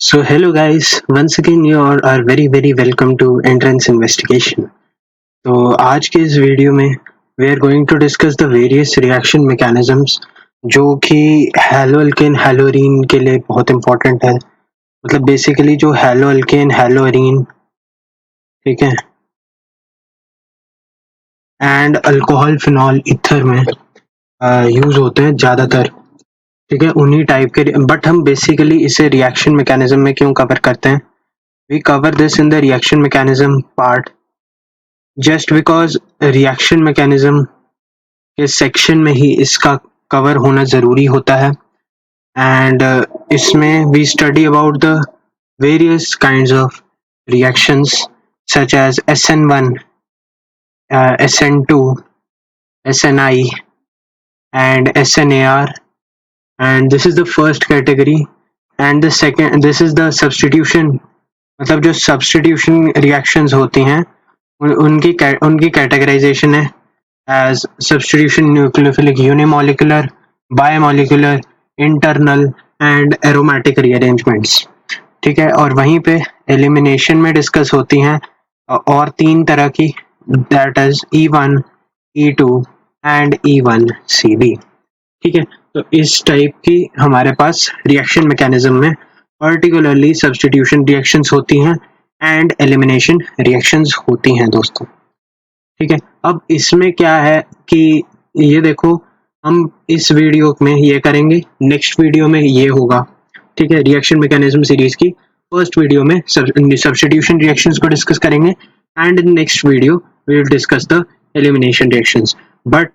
So hello guys, once again you all are very welcome to Entrance Investigation. तो आज के इस video में we are going to discuss the various reaction mechanisms जो कि hello alkane हैलोरीन के लिए बहुत इम्पोर्टेंट है। मतलब बेसिकली जो हैलो अल्केन हैलोरीन, ठीक है, एंड अल्कोहल फिनॉल ईथर में यूज होते हैं ज़्यादातर, ठीक है, उन्हीं टाइप के। बट हम बेसिकली इसे रिएक्शन मैकेनिज्म में क्यों कवर करते हैं? We cover this in the reaction mechanism part just because reaction mechanism के सेक्शन में ही इसका कवर होना ज़रूरी होता है। एंड इसमें we study about the various kinds of reactions such as SN1, SN2, SNI and SNAR, and this is the first category, and the second, this is the substitution, मतलब जो substitution reactions होती हैं उनकी categorisation है as substitution nucleophilic unimolecular, biomolecular, internal and aromatic rearrangements, ठीक है। और वहीं पे एलिमिनेशन में डिस्कस होती हैं और तीन तरह की, that is E1, E2 and E1CB, ठीक है। तो इस टाइप की हमारे पास रिएक्शन मैकेनिज्म में पर्टिकुलरली सब्स्टिट्यूशन रिएक्शंस होती हैं एंड एलिमिनेशन रिएक्शंस होती हैं दोस्तों, ठीक है। अब इसमें क्या है कि ये देखो, हम इस वीडियो में ये करेंगे, नेक्स्ट वीडियो में ये होगा, ठीक है। रिएक्शन मैकेनिज्म सीरीज की फर्स्ट वीडियो में सब्स्टिट्यूशन रिएक्शंस को डिस्कस करेंगे and in next video we will discuss the elimination reactions. But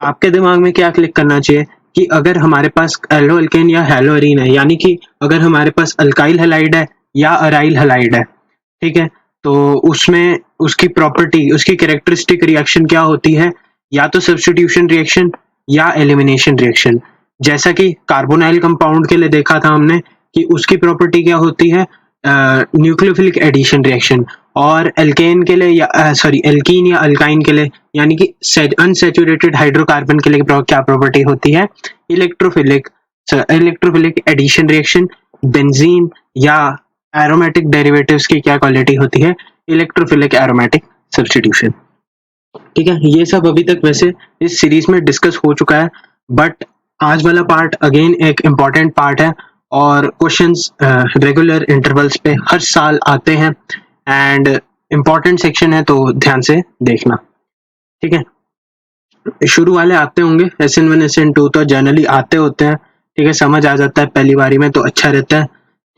आपके दिमाग में क्या क्लिक करना चाहिए कि अगर हमारे पास एल्लो अल्केन या हैलोअरीन है, यानी कि अगर हमारे पास अल्काइल हैलाइड है या अराइल हैलाइड है, ठीक है, तो उसमें उसकी प्रॉपर्टी, उसकी कैरेक्टरिस्टिक रिएक्शन क्या होती है? या तो सब्स्टिट्यूशन रिएक्शन या एलिमिनेशन रिएक्शन। जैसा कि कार्बोनाइल कंपाउंड के लिए देखा था हमने कि उसकी प्रॉपर्टी क्या होती है, न्यूक्लियोफिलिक एडिशन रिएक्शन। और एल्केन के लिए या एल्कीन या अल्काइन के लिए, यानी कि अनसैचुरेटेड हाइड्रोकार्बन के लिए क्या प्रॉपर्टी होती है? Electrophilic addition reaction. बेंजीन या एरोमेटिक डेरिवेटिव्स की क्या क्वालिटी होती है? इलेक्ट्रोफिलिक एरोमेटिक सब्स्टिट्यूशन, ठीक है। ये सब अभी तक वैसे इस सीरीज में डिस्कस हो चुका है, बट आज वाला पार्ट अगेन एक इम्पॉर्टेंट पार्ट है और क्वेश्चंस रेगुलर इंटरवल्स पे हर साल आते हैं एंड इम्पॉर्टेंट सेक्शन है, तो ध्यान से देखना, ठीक है। शुरू वाले आते होंगे, SN1 SN2 तो जनरली आते होते हैं, ठीक है, समझ आ जाता है पहली बारी में तो अच्छा रहता है,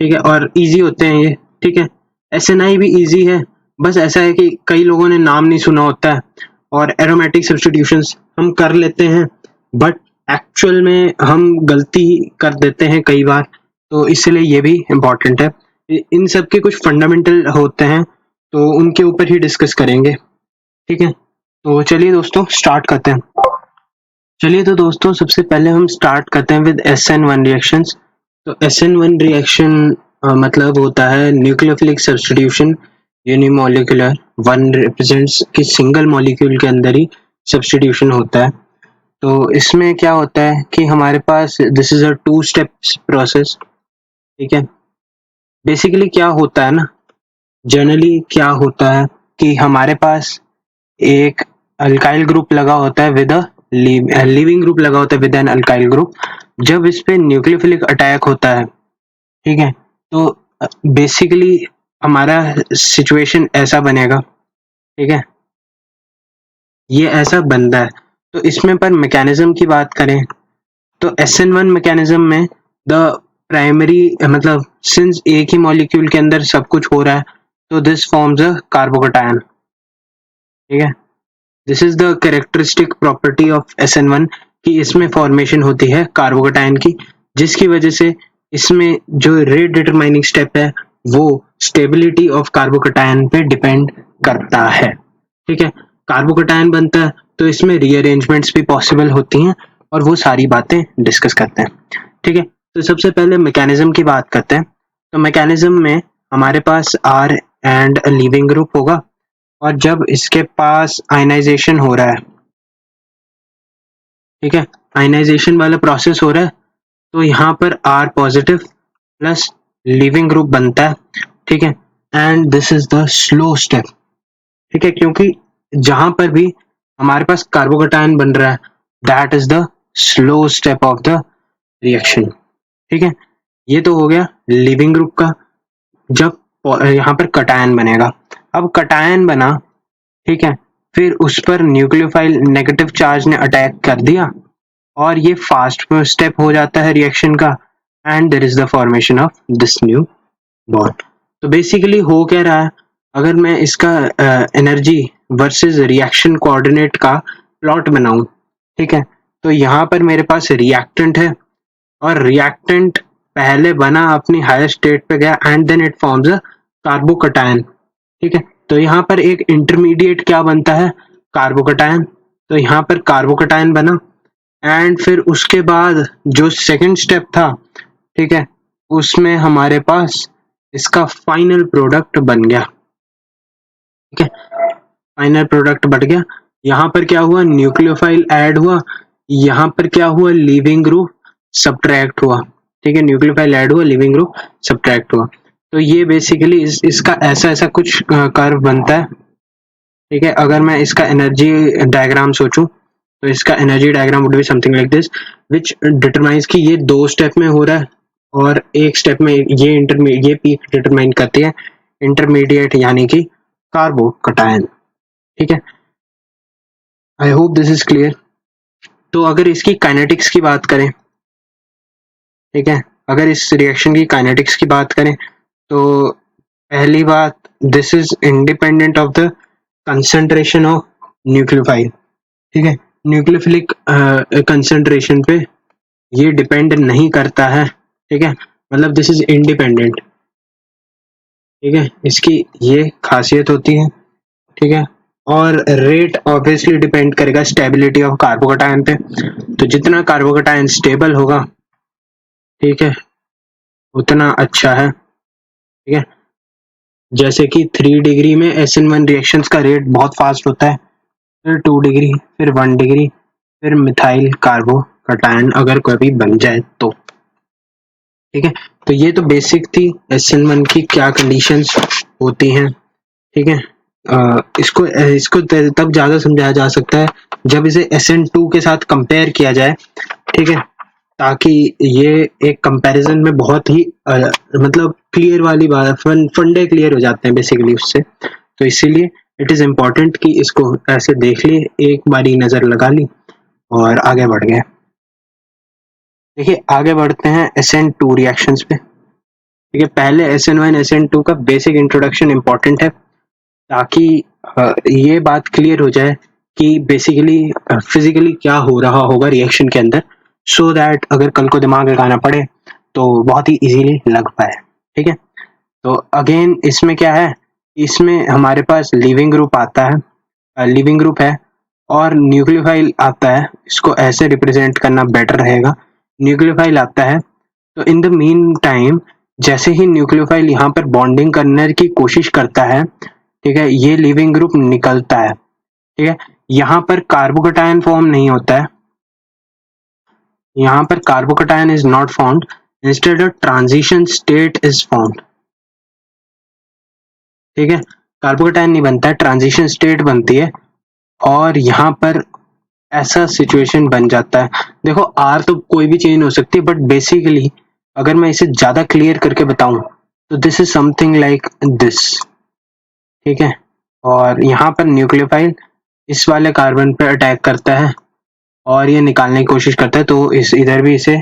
ठीक है, और इजी होते हैं ये, ठीक है। SNI भी इजी है, बस ऐसा है कि कई लोगों ने नाम नहीं सुना होता है और एरोमेटिक सब्स्टिट्यूशंस हम कर लेते हैं बट एक्चुअल में हम गलती कर देते हैं कई बार, तो इसलिए ये भी इम्पोर्टेंट है। इन सब के कुछ फंडामेंटल होते हैं तो उनके ऊपर ही डिस्कस करेंगे, ठीक है। तो चलिए दोस्तों स्टार्ट करते हैं। चलिए तो दोस्तों सबसे पहले हम स्टार्ट करते हैं विद SN1 रिएक्शंस। तो SN1 रिएक्शन मतलब होता है nucleophilic substitution unimolecular. One represents कि सिंगल मॉलिक्यूल के अंदर ही सब्स्टिट्यूशन होता है। तो इसमें क्या होता है कि हमारे पास this is a 2 steps process, ठीक है। बेसिकली क्या होता है ना, जनरली क्या होता है कि हमारे पास एक अल्काइल ग्रुप लगा होता है विद अ लीविंग ग्रुप लगा होता है विद एन अल्काइल ग्रुप। जब इस पे न्यूक्लियोफिलिक अटैक होता है, ठीक है, तो बेसिकली हमारा सिचुएशन ऐसा बनेगा, ठीक है, ये ऐसा बनता है। तो इसमें पर मैकेनिज्म की बात करें तो SN1 मैकेनिज्म में द प्राइमरी, मतलब सिंस एक ही मॉलिक्यूल के अंदर सब कुछ हो रहा है, तो दिस फॉर्म्स अ कार्बोकैटायन, ठीक है। This is the characteristic property of SN1 कि इसमें फॉर्मेशन होती है कार्बोकैटायन की, जिसकी वजह से इसमें जो रेट डिटरमाइनिंग स्टेप है वो स्टेबिलिटी ऑफ कार्बोकैटायन पे डिपेंड करता है, ठीक है। कार्बोकैटायन बनता है तो इसमें रीअरेंजमेंट्स भी पॉसिबल होती हैं और वो सारी बातें डिस्कस करते हैं, ठीक है। तो सबसे पहले मैकेनिज्म की बात करते हैं। तो मैकेनिज्म में हमारे पास R एंड लीविंग ग्रुप होगा और जब इसके पास आयनाइजेशन हो रहा है, ठीक है, आयनाइजेशन वाला प्रोसेस हो रहा है, तो यहाँ पर R positive plus leaving group बनता है, ठीक है, and this is the slow step, ठीक है, क्योंकि जहां पर भी हमारे पास कार्बोकटायन बन रहा है that is the slow step of the reaction, ठीक है। ये तो हो गया लीविंग ग्रुप का, जब यहाँ पर कटायन बनेगा। अब कटायन बना, ठीक है, फिर उस पर न्यूक्लियोफाइल नेगेटिव चार्ज ने अटैक कर दिया और ये फास्ट स्टेप हो जाता है रिएक्शन का, and there is the formation of this new bond. तो बेसिकली हो क्या रहा है, अगर मैं इसका एनर्जी वर्सेस रिएक्शन कोऑर्डिनेट का प्लॉट बनाऊं, ठीक है, तो यहाँ पर मेरे पास रिएक्टेंट है और रिएक्टेंट पहले बना अपनी हायर स्टेट पे गया and then it forms a carbocation, ठीक है। तो यहाँ पर एक इंटरमीडिएट क्या बनता है, कार्बोकटायन। तो यहाँ पर कार्बोकटायन बना एंड फिर उसके बाद जो सेकंड स्टेप था, ठीक है, उसमें हमारे पास इसका फाइनल प्रोडक्ट बन गया, ठीक है, फाइनल प्रोडक्ट बन गया। यहाँ पर क्या हुआ, न्यूक्लियोफाइल ऐड हुआ, यहाँ पर क्या हुआ, लीविंग ग्रुप सब्ट्रैक्ट हुआ, ठीक है, न्यूक्लियोफाइल ऐड हुआ, लीविंग ग्रुप सब्ट्रैक्ट हुआ। तो ये बेसिकली इसका ऐसा ऐसा कुछ कर्व बनता है, ठीक है। अगर मैं इसका एनर्जी डायग्राम सोचूं तो इसका energy diagram would be something like this, which determines कि ये दो स्टेप में हो रहा है और एक स्टेप में ये पीक डिटरमाइन करती है इंटरमीडिएट यानी कि कार्बोकटायन, ठीक है। I hope this is clear. तो अगर इसकी काइनेटिक्स की बात करें, ठीक है, अगर इस रिएक्शन की काइनेटिक्स की बात करें तो पहली बात, this is independent of the concentration of nucleophile, ठीक है। न्यूक्लियोफिलिक कंसंट्रेशन पे ये डिपेंड नहीं करता है, ठीक है, मतलब दिस इज इंडिपेंडेंट, ठीक है, इसकी ये खासियत होती है, ठीक है। और रेट ऑब्वियसली डिपेंड करेगा स्टेबिलिटी ऑफ कार्बोकटायन पे, तो जितना कार्बोकटायन स्टेबल होगा, ठीक है, उतना अच्छा है, ठीक है। जैसे कि 3 डिग्री में SN1 रिएक्शंस का रेट बहुत फास्ट होता है, फिर 2 डिग्री, फिर 1 डिग्री, फिर मिथाइल कार्बोकटायन अगर कभी बन जाए तो, ठीक है। तो ये तो बेसिक थी SN1 की क्या कंडीशंस होती हैं, ठीक है। इसको इसको तब ज्यादा समझाया जा सकता है जब इसे SN2 के साथ कंपेयर किया जाए, ठीक है, ताकि ये एक कंपैरिजन में बहुत ही मतलब क्लियर वाली बात, फंडे क्लियर हो जाते हैं बेसिकली उससे। तो इसीलिए इट इज इम्पोर्टेंट कि इसको ऐसे देख लिए, एक बारी नजर लगा ली और आगे बढ़ गए। देखिए आगे बढ़ते हैं SN2 रिएक्शंस पे, ठीक है। पहले SN1 SN2 का बेसिक इंट्रोडक्शन इम्पोर्टेंट है ताकि ये बात क्लियर हो जाए कि बेसिकली फिजिकली क्या हो रहा होगा रिएक्शन के अंदर, सो दैट अगर कल को दिमाग लगाना पड़े तो बहुत ही इजीली लग पाए, ठीक है। तो अगेन इसमें क्या है, इसमें हमारे पास लिविंग ग्रुप आता है, लिविंग ग्रुप है और न्यूक्लियोफाइल आता है, इसको ऐसे रिप्रेजेंट करना बेटर रहेगा। न्यूक्लियोफाइल आता है, तो इन द मीन टाइम जैसे ही न्यूक्लियोफाइल यहाँ पर बॉन्डिंग करने की कोशिश करता है, ठीक है, ये लिविंग ग्रुप निकलता है, ठीक है। यहाँ पर कार्बोकटायन फॉर्म नहीं होता है, यहाँ पर carbocation is not found, instead a transition state is found, ठीक है। कार्बोकटायन नहीं बनता है, ट्रांजिशन स्टेट बनती है और यहाँ पर ऐसा सिचुएशन बन जाता है। देखो आर तो कोई भी चेंज हो सकती है, बट बेसिकली अगर मैं इसे ज्यादा क्लियर करके बताऊं तो this is something like this, ठीक है। और यहाँ पर न्यूक्लियोफाइल इस वाले कार्बन पर अटैक करता है और ये निकालने की कोशिश करता है, तो इस इधर भी इसे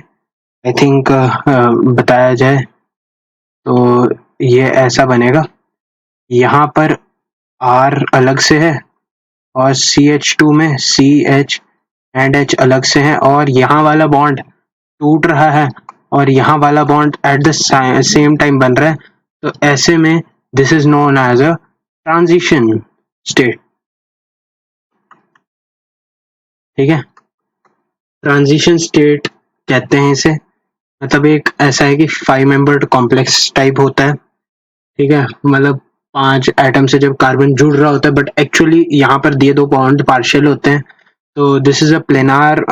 आई थिंक बताया जाए तो ये ऐसा बनेगा, यहाँ पर R अलग से है और CH2 में CH एंड H अलग से है और यहाँ वाला बॉन्ड टूट रहा है और यहाँ वाला bond at the same time बन रहा है, तो ऐसे में this is known as a transition state, ठीक है। ट्रांजिशन स्टेट कहते हैं इसे, मतलब एक ऐसा है कि 5 मेंबर्ड कॉम्प्लेक्स टाइप होता है, ठीक है, मतलब 5 एटम से जब कार्बन जुड़ रहा होता है, बट एक्चुअली यहाँ पर दिए दो बॉन्ड पार्शियल होते हैं, तो this is a planar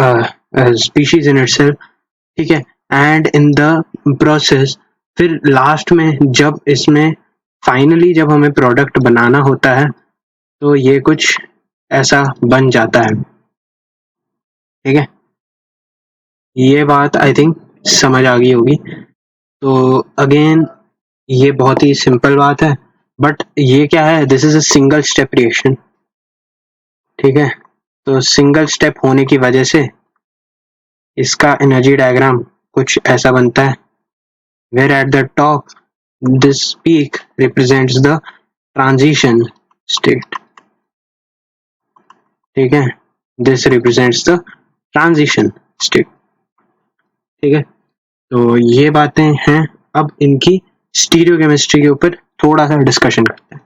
species in itself, ठीक है। एंड इन द प्रोसेस फिर लास्ट में जब इसमें फाइनली जब हमें प्रोडक्ट बनाना होता है तो ये कुछ ऐसा बन जाता है। ठीक है, ये बात आई थिंक समझ आ गई होगी। तो अगेन ये बहुत ही सिंपल बात है, बट ये क्या है, this is a single step reaction. ठीक है, तो सिंगल स्टेप होने की वजह से इसका एनर्जी डायग्राम कुछ ऐसा बनता है, where at the top this peak represents the transition state. ठीक है, this represents the transition state. ठीक है, तो ये बातें हैं। अब इनकी स्टीरियोकेमिस्ट्री के ऊपर थोड़ा सा डिस्कशन करते हैं।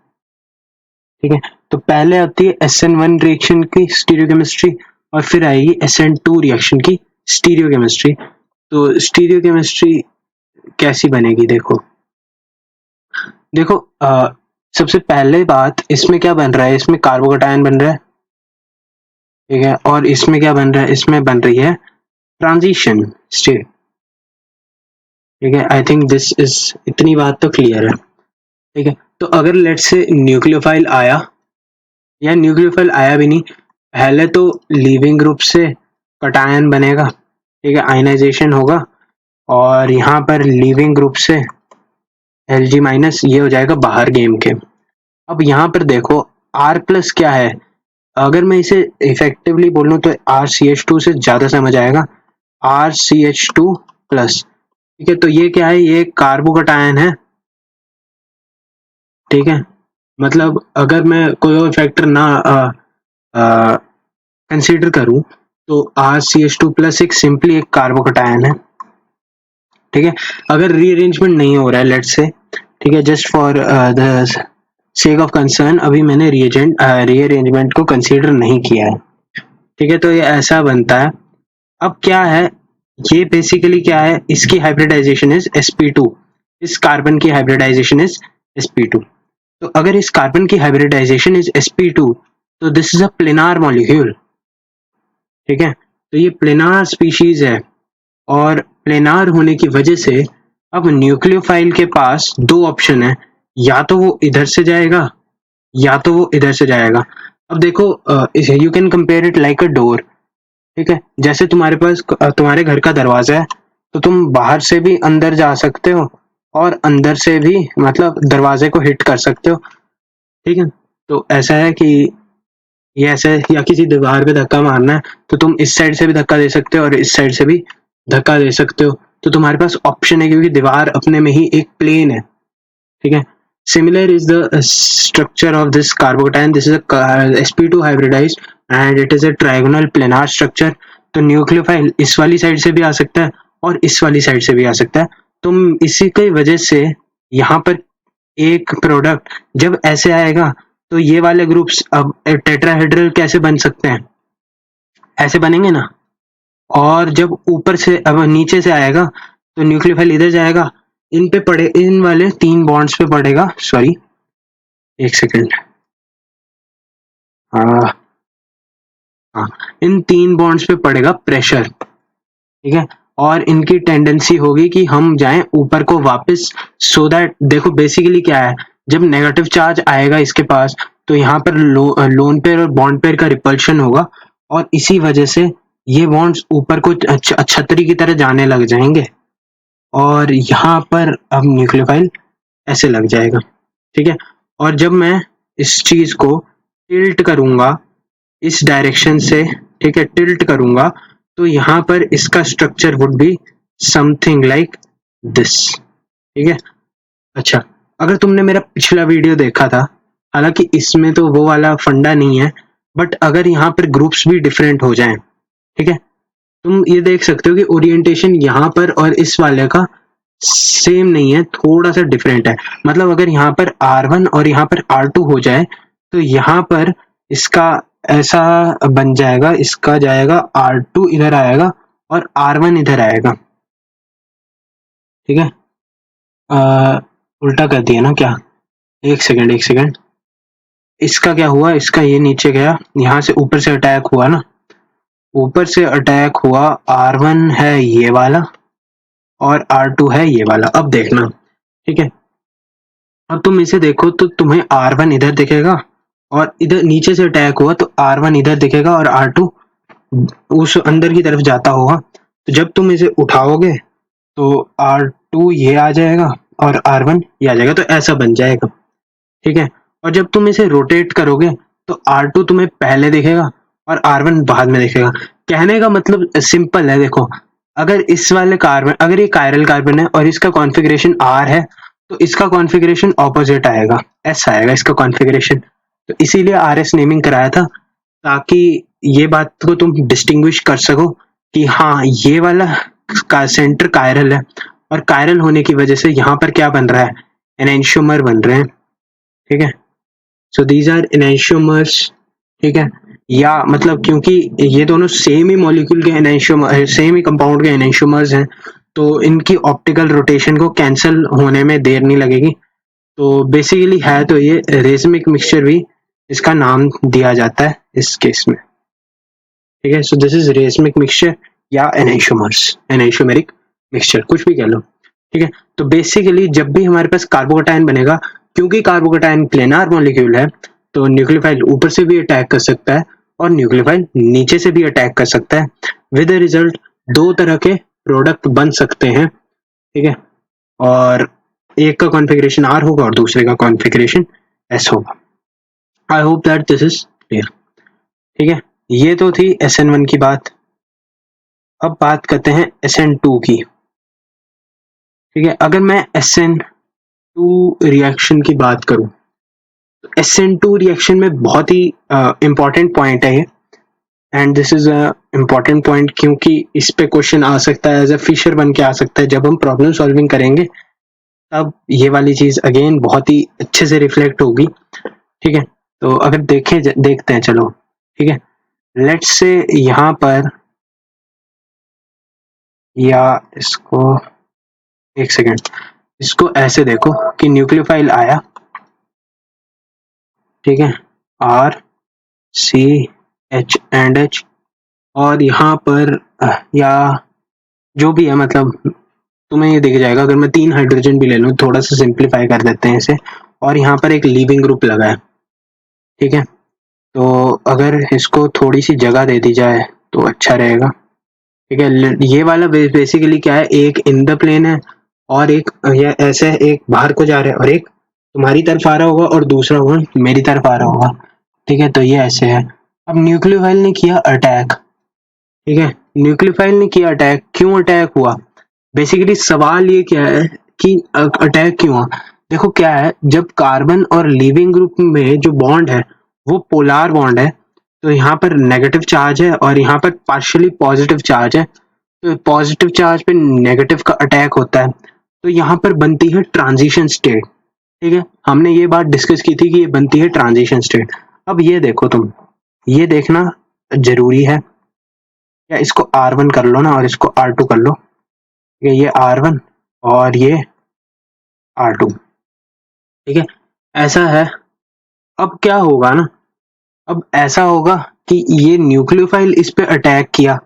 ठीक है, तो पहले आती है SN1 रिएक्शन की स्टीरियोकेमिस्ट्री और फिर आएगी SN2 रिएक्शन की स्टीरियोकेमिस्ट्री। तो स्टीरियोकेमिस्ट्री कैसी बनेगी, देखो देखो सबसे पहले बात, इसमें क्या बन रहा है, इसमें कार्बोकैटायन बन रहा है। ठीक है, और इसमें क्या बन रहा है, इसमें बन रही है ट्रांजिशन स्टेट। ठीक है, आई थिंक दिस इज, इतनी बात तो क्लियर है। ठीक है, तो अगर लेट से न्यूक्लियोफाइल आया, या न्यूक्लियोफाइल आया भी नहीं, पहले तो लीविंग ग्रुप से कटायन बनेगा। ठीक है, आयनाइजेशन होगा और यहाँ पर लीविंग ग्रुप से Lg माइनस, ये हो जाएगा बाहर गेम के। अब यहाँ पर देखो R प्लस क्या है, अगर मैं इसे इफेक्टिवली बोलूँ तो RCH2 से ज्यादा समझ आएगा, RCH2 प्लस। ठीक है, तो ये क्या है, ये कार्बोकैटायन है। ठीक है, मतलब अगर मैं कोई और फैक्टर ना कंसीडर करूं तो RCH2 प्लस एक सिंपली एक कार्बोकैटायन है। ठीक है, अगर रीअरेंजमेंट नहीं हो रहा है लेट्स से, ठीक है, just for the sake of concern अभी मैंने रीअरेंजमेंट को कंसीडर नहीं किया है। ठीक है, तो ये ऐसा बनता है। अब क्या है, ये बेसिकली क्या है, इसकी हाइब्रिडाइजेशन इज sp2, इस कार्बन की हाइब्रिडाइजेशन इज sp2। तो अगर इस कार्बन की हाइब्रिडाइजेशन इज sp2 तो this is a planar molecule. ठीक है, तो ये प्लेनार स्पीशीज है, और प्लेनार होने की वजह से अब न्यूक्लियोफाइल के पास दो ऑप्शन है, या तो वो इधर से जाएगा या तो वो इधर से जाएगा। अब देखो, you can compare it like a door. ठीक है, जैसे तुम्हारे पास तुम्हारे घर का दरवाजा है, तो तुम बाहर से भी अंदर जा सकते हो और अंदर से भी मतलब दरवाजे को हिट कर सकते हो। ठीक है, तो ऐसा है कि ये ऐसे, या किसी दीवार पे धक्का मारना है तो तुम इस साइड से भी धक्का दे सकते हो और इस साइड से भी धक्का दे सकते हो। तो तुम्हारे पास ऑप्शन है, क्योंकि दीवार अपने में ही एक प्लेन है। ठीक है, similar is the structure of this carbocation, this is sp2 hybridised and it is a trigonal planar structure. तो न्यूक्लियोफाइल इस वाली साइड से भी आ सकता है और इस वाली साइड से भी आ सकता है। तुम इसी की वजह से यहाँ पर एक प्रोडक्ट जब ऐसे आएगा तो ये वाले ग्रुप्स अब टेट्राहेड्रल कैसे बन सकते हैं, ऐसे बनेंगे ना। और जब ऊपर से अब नीचे से आएगा तो न्यूक्लियोफाइल इधर जाएगा, इन पे पड़े, इन वाले 3 बॉन्ड्स पे पड़ेगा, सॉरी एक सेकेंड, हाँ, इन 3 बॉन्ड्स पे पड़ेगा प्रेशर। ठीक है, और इनकी टेंडेंसी होगी कि हम जाएं ऊपर को वापस, सो दैट देखो बेसिकली क्या है, जब नेगेटिव चार्ज आएगा इसके पास तो यहाँ पर लोन पेयर और बॉन्ड पेयर का रिपल्शन होगा, और इसी वजह से ये बॉन्ड्स ऊपर को छतरी की तरह जाने लग जाएंगे, और यहाँ पर अब न्यूक्लियोफाइल ऐसे लग जाएगा। ठीक है, और जब मैं इस चीज को टिल्ट करूंगा इस डायरेक्शन से, ठीक है, टिल्ट करूंगा, तो यहाँ पर इसका structure would be something like this. ठीक है, अच्छा, अगर तुमने मेरा पिछला वीडियो देखा था, हालांकि इसमें तो वो वाला फंडा नहीं है, बट अगर यहाँ पर ग्रुप्स भी डिफरेंट हो जाएं, ठीक है, तुम ये देख सकते हो कि ओरिएंटेशन यहाँ पर और इस वाले का सेम नहीं है, थोड़ा सा डिफरेंट है। मतलब अगर यहाँ पर R1 और यहाँ पर R2 हो जाए तो यहाँ पर इसका ऐसा बन जाएगा, इसका जाएगा R2 इधर आएगा और R1 इधर आएगा। ठीक है, उल्टा कर दिया ना क्या, एक सेकंड, इसका क्या हुआ, इसका ये नीचे गया, यहाँ से ऊपर से अटैक हुआ ना, ऊपर से अटैक हुआ, R1 है ये वाला और R2 है ये वाला। अब देखना, ठीक है, अब तुम इसे देखो तो तुम्हें R1 इधर दिखेगा और इधर नीचे से अटैक हुआ तो R1 इधर दिखेगा और R2 उस अंदर की तरफ जाता होगा। तो जब तुम इसे उठाओगे तो R2 ये आ जाएगा और R1 ये आ जाएगा, तो ऐसा बन जाएगा, ठीक है। और जब तुम इसे रोटेट करोगे तो R2 तुम्हें पहले दिखेगा और R1 बाद में दिखेगा। कहने का मतलब सिंपल है, देखो, अगर इस वाले कार्बन, अगर ये कायरल कार्बन है और इसका कॉन्फ़िगरेशन R है तो इसका कॉन्फ़िगरेशन ऑपोजिट आएगा, S आएगा इसका कॉन्फ़िगरेशन। तो इसीलिए RS नेमिंग कराया था, ताकि ये बात को तुम डिस्टिंग्विश कर सको कि हाँ ये वाला का सेंटर कायरल है और कायरल होने की वजह से यहाँ पर क्या बन रहा है, एनेंशियोमर बन रहे हैं, ठीक है। सो दीज आर एनेंशियोमर्स, ठीक है। या मतलब क्योंकि ये दोनों सेम ही मॉलिक्यूल के एनेंशियोमर, सेम ही कंपाउंड के एनेंशियोमर्स हैं, तो इनकी ऑप्टिकल रोटेशन को कैंसिल होने में देर नहीं लगेगी। तो बेसिकली है तो ये रेसमिक मिक्सचर भी इसका नाम दिया जाता है इस केस में, ठीक है। So this is racemic mixture या एनेंशियोमर्स, एनेंशियोमेरिक मिक्सचर, कुछ भी कह लो, ठीक है। तो बेसिकली जब भी हमारे पास कार्बोकैटायन बनेगा, क्योंकि कार्बोकैटायन प्लेनार मॉलिक्यूल है, तो न्यूक्लियोफाइल ऊपर से भी अटैक कर सकता है और न्यूक्लियोफाइल नीचे से भी अटैक कर सकता है। विद द रिजल्ट दो तरह के प्रोडक्ट बन सकते हैं, ठीक है। और एक का कॉन्फ़िगरेशन R होगा और दूसरे का कॉन्फ़िगरेशन S होगा। I hope that this is clear, ठीक है। ये तो थी SN1 की बात। अब बात करते हैं SN2 की, ठीक है। अगर मैं SN2 रिएक्शन की बात करूं तो SN2 रिएक्शन में बहुत ही इंपॉर्टेंट पॉइंट है ये, and this is a important point क्योंकि इस पे क्वेश्चन आ सकता है, एज अ फिशर बन के आ सकता है। जब हम प्रॉब्लम सॉल्विंग करेंगे तब ये वाली चीज अगेन बहुत ही अच्छे से रिफ्लेक्ट होगी, ठीक है। तो अगर देखते हैं, चलो, ठीक है। लेट्स से यहाँ पर, या इसको एक सेकेंड, इसको ऐसे देखो कि न्यूक्लियोफाइल आया, ठीक है, RCH और यहाँ पर या जो भी है, मतलब तुम्हें ये दिख जाएगा। अगर मैं 3 हाइड्रोजन भी ले लूँ, थोड़ा सा सिंप्लीफाई कर देते हैं इसे, और यहाँ पर एक लीविंग ग्रुप लगा है, ठीक है। तो अगर इसको थोड़ी सी जगह दे दी जाए तो अच्छा रहेगा, ठीक है। ये वाला बेसिकली क्या है, एक इन द प्लेन है और एक या ऐसे एक बाहर को जा रहा है और एक तुम्हारी तरफ आ रहा होगा और दूसरा वन मेरी तरफ आ रहा होगा, ठीक है। तो ये ऐसे है। अब न्यूक्लियोफाइल ने किया अटैक, ठीक है। न्यूक्लियोफाइल ने किया अटैक, क्यों अटैक हुआ? बेसिकली सवाल ये क्या है कि अटैक क्यों हुआ। देखो क्या है, जब कार्बन और लीविंग ग्रुप में जो बॉन्ड है वो पोलार बॉन्ड है, तो यहाँ पर नेगेटिव चार्ज है और यहाँ पर पार्शियली पॉजिटिव चार्ज है। तो पॉजिटिव चार्ज पे नेगेटिव का अटैक होता है, तो यहाँ पर बनती है ट्रांजिशन स्टेट, ठीक है। हमने ये बात डिस्कस की थी कि ये बनती है ट्रांजिशन स्टेट। अब ये देखो, तुम ये देखना जरूरी है, या इसको R1 कर लो ना और इसको R2 कर लो, ठीक है। ये R1 और ये R2, ठीक है, ऐसा है। अब क्या होगा ना, अब ऐसा होगा कि ये न्यूक्लियोफाइल इस पे अटैक किया,